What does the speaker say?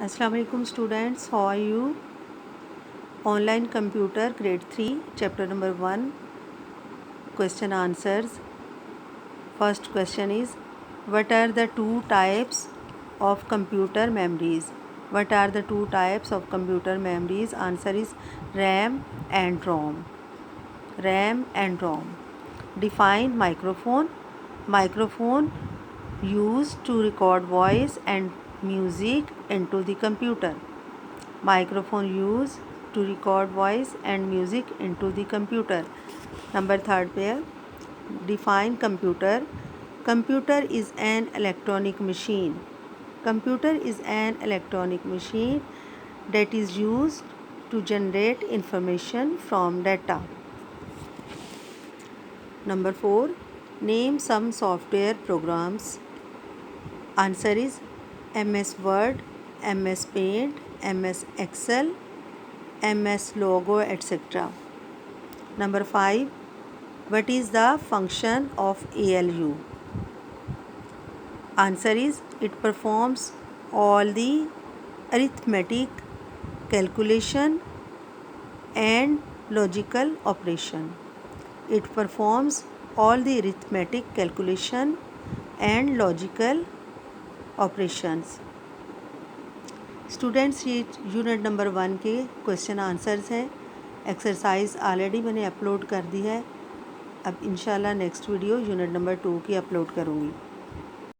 अस्सलाम वालेकुम students, how are you? Online computer grade 3 chapter number 1 question answers. First question is what are the two types of computer memories? What are the two types of computer memories? Answer is RAM and ROM. RAM and ROM. Define microphone. Microphone used to record voice and music into the computer. Microphone used to record voice and music into the computer. Number third pair. Define computer. Computer is an electronic machine. Computer is an electronic machine that is used to generate information from data. Number 4. Name some software programs. Answer is MS Word, MS Paint, MS Excel, MS Logo, etc. Number 5. What is the function of ALU? Answer is it performs all the arithmetic calculation and logical operation. It performs all the arithmetic calculation and logical operations. Students, ये unit number 1 के question answers हैं. Exercise already मैंने upload कर दी है. अब इंशाल्लाह next video unit number 2 की upload करूँगी.